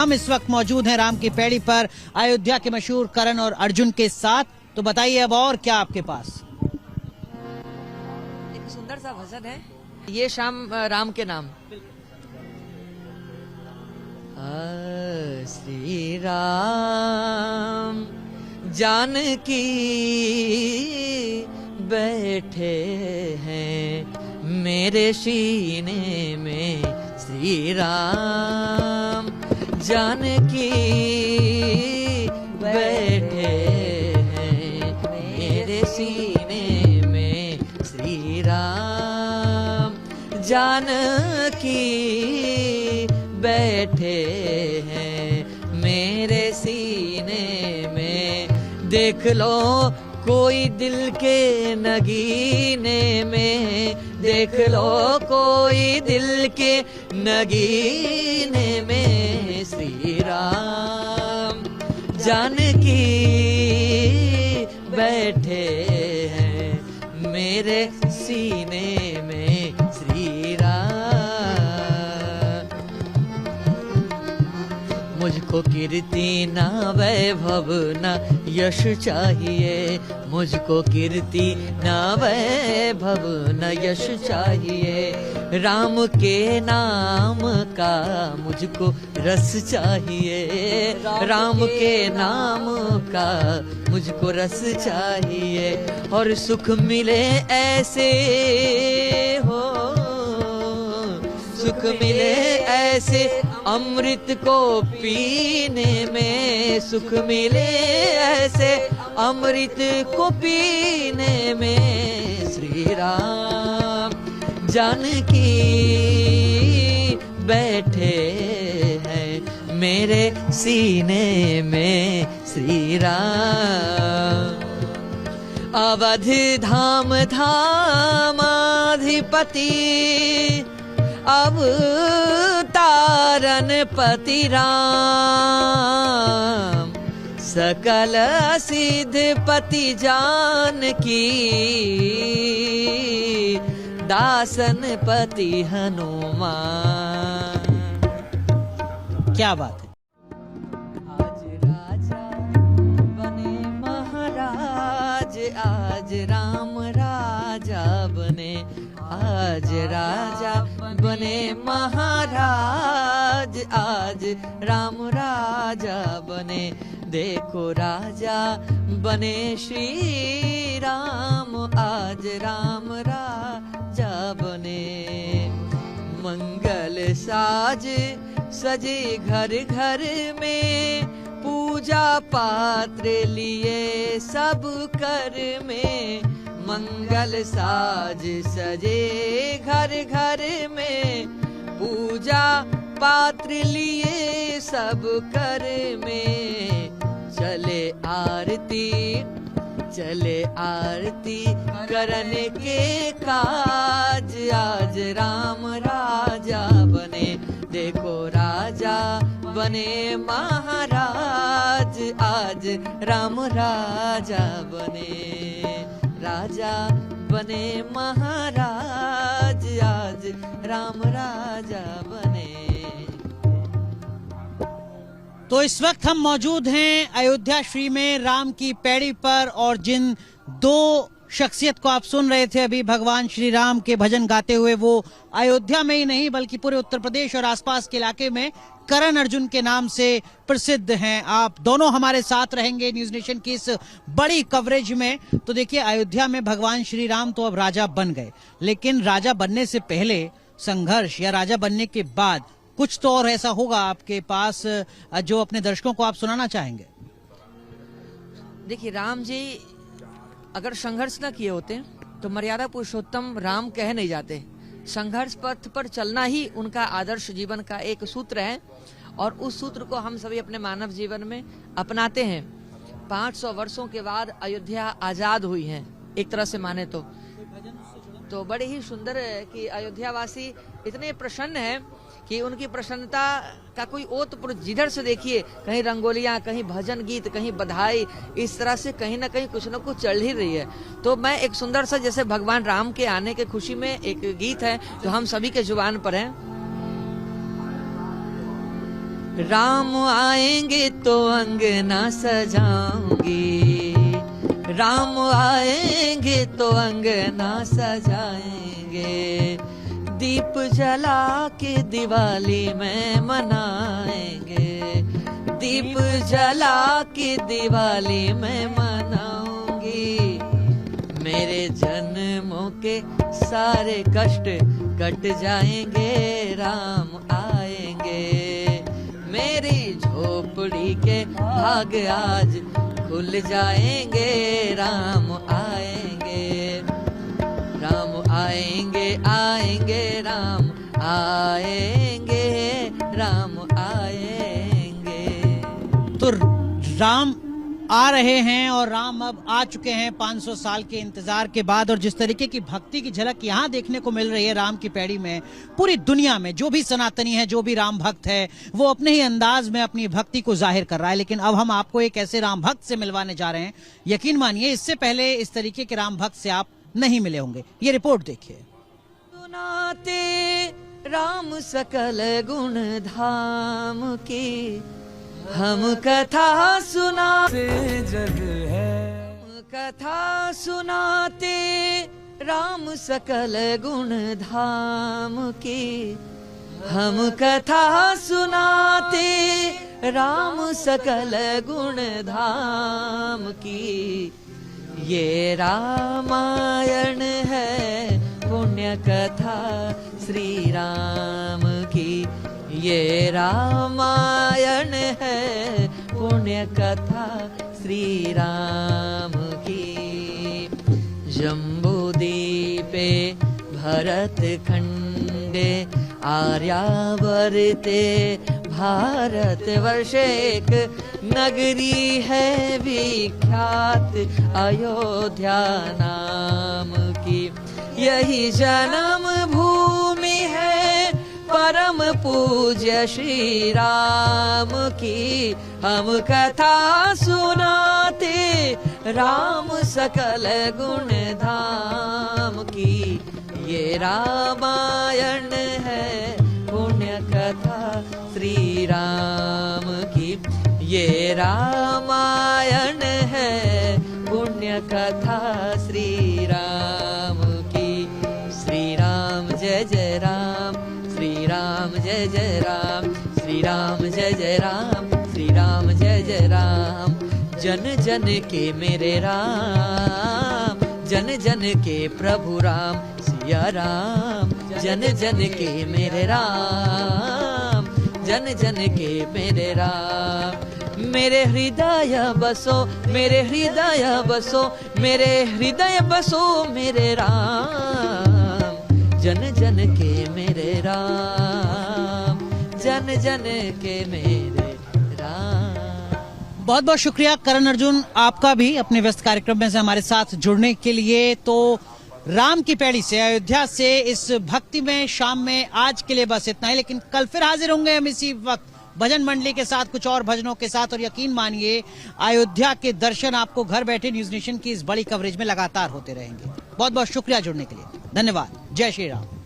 हम इस वक्त मौजूद हैं राम की पैड़ी पर अयोध्या के मशहूर करण और अर्जुन के साथ। तो बताइए अब और क्या आपके पास? एक सुंदर सा भजन है, ये शाम राम के नाम। श्री राम जानकी बैठे हैं मेरे सीने में, श्री राम जानकी बैठे हैं मेरे सीने में, श्री राम जानकी बैठे हैं मेरे सीने में। देख लो कोई दिल के नगीने में, देख लो कोई दिल के नगीने में, श्री राम जानकी बैठे हैं मेरे सीने में, श्री राम। मुझको कीर्ति ना वैभव ना यश चाहिए, मुझको कीर्ति ना वैभव न यश चाहिए, राम के नाम का मुझको रस चाहिए, राम के नाम का मुझको रस चाहिए, और सुख मिले ऐसे हो, सुख मिले ऐसे अमृत को पीने में, सुख मिले ऐसे अमृत को पीने में, श्री राम जानकी बैठे हैं मेरे सीने में, श्री राम। अवध धाम धामाधिपति अवतारण पति राम, सकल सिद्धपति जानकी दासन पति हनुमान। क्या बात है। आज राजा बने महाराज, आज राम राजा बने, आज राजा बने महाराज, आज राम राजा बने। देखो राजा बने श्री राम, आज राम राजा बने। मंगल साज सजे घर घर में, पूजा पात्र लिए सब कर में, मंगल साज सजे घर घर में, पूजा पात्र लिए सब कर में। चले आरती चले आरती करने के काज, आज राम राजा बने। देखो राजा बने महाराज, आज राम राजा बने, राजा बने महाराज, आज राम राजा बने। तो इस वक्त हम मौजूद हैं अयोध्या श्री में राम की पैड़ी पर, और जिन दो शख्सियत को आप सुन रहे थे अभी भगवान श्री राम के भजन गाते हुए, वो अयोध्या में ही नहीं बल्कि पूरे उत्तर प्रदेश और आसपास के इलाके में करण अर्जुन के नाम से प्रसिद्ध हैं। आप दोनों हमारे साथ रहेंगे न्यूज नेशन की इस बड़ी कवरेज में। तो देखिए, अयोध्या में भगवान श्री राम तो अब राजा बन गए, लेकिन राजा बनने से पहले संघर्ष या राजा बनने के बाद कुछ तो और ऐसा होगा आपके पास जो अपने दर्शकों को आप सुनाना चाहेंगे। देखिए, राम जी अगर संघर्ष न किए होते तो मर्यादा पुरुषोत्तम राम कहे नहीं जाते। संघर्ष पथ पर चलना ही उनका आदर्श जीवन का एक सूत्र है, और उस सूत्र को हम सभी अपने मानव जीवन में अपनाते हैं। 500 वर्षों के बाद अयोध्या आजाद हुई है एक तरह से माने तो बड़े ही सुंदर है कि अयोध्या वासी इतने प्रसन्न हैं कि उनकी प्रसन्नता का कोई ओतप्रोत, जिधर से देखिए कहीं रंगोलियां, कहीं भजन गीत, कहीं बधाई, इस तरह से कहीं ना कहीं कुछ न कुछ चल ही रही है। तो मैं एक सुंदर सा, जैसे भगवान राम के आने के खुशी में एक गीत है जो हम सभी के जुबान पर है। राम आएंगे तो अंगना सजाऊंगी, राम आएंगे तो अंगना सजाएंगे, दीप जला के दिवाली में मनाएंगे, दीप जला के दिवाली में मनाऊंगी, मेरे जन्मों के सारे कष्ट कट जाएंगे, राम आएंगे, मेरी झोपड़ी के भाग आज खुल जाएंगे, राम आएंगे, राम आएंगे, आएंगे राम आएंगे, राम आएंगे। तो राम आ रहे हैं और राम अब आ चुके हैं 500 साल के इंतजार के बाद। और जिस तरीके की भक्ति की झलक यहाँ देखने को मिल रही है राम की पैड़ी में, पूरी दुनिया में जो भी सनातनी है, जो भी राम भक्त है, वो अपने ही अंदाज में अपनी भक्ति को जाहिर कर रहा है। लेकिन अब हम आपको एक ऐसे राम भक्त से मिलवाने जा रहे हैं, यकीन मानिए इससे पहले इस तरीके के राम भक्त से आप नहीं मिले होंगे। ये रिपोर्ट देखिए। सुनाते राम सकल गुण धाम की, हम कथा सुनाते जग है, हम कथा सुनाते राम सकल गुण धाम की, हम कथा सुनाते राम सकल गुण धाम की, ये रामायण है पुण्य कथा श्री राम की, ये रामायण है पुण्य कथा श्री राम की, जम्बूद्वीपे भरत खंडे आर्यावर्ते भारत वर्षे एक नगरी है विख्यात अयोध्या नाम की, यही जन्म भूमि है परम पूज्य श्री राम की, हम कथा सुनाते राम सकल गुण धाम की, ये रामायण है पुण्य कथा श्री राम की, ये रामायण है पुण्य कथा श्री राम की, श्री राम जय जय राम, श्री राम जय जय राम, श्री राम जय जय राम, श्री राम जय जय राम, जन जन के मेरे राम, जन जन के प्रभु राम सिया राम, जन जन के मेरे राम, जन जन के मेरे राम, मेरे हृदय बसो, मेरे हृदय बसो, मेरे हृदय बसो मेरे राम, जन जन के मेरे राम, जन जन के मेरे राम। बहुत बहुत शुक्रिया करण अर्जुन आपका भी अपने व्यस्त कार्यक्रम में से हमारे साथ जुड़ने के लिए। तो राम की पैड़ी से, अयोध्या से इस भक्ति में शाम में आज के लिए बस इतना ही, लेकिन कल फिर हाजिर होंगे हम इसी वक्त भजन मंडली के साथ, कुछ और भजनों के साथ। और यकीन मानिए अयोध्या के दर्शन आपको घर बैठे न्यूज नेशन की इस बड़ी कवरेज में लगातार होते रहेंगे। बहुत बहुत शुक्रिया जुड़ने के लिए, धन्यवाद। जय श्री राम।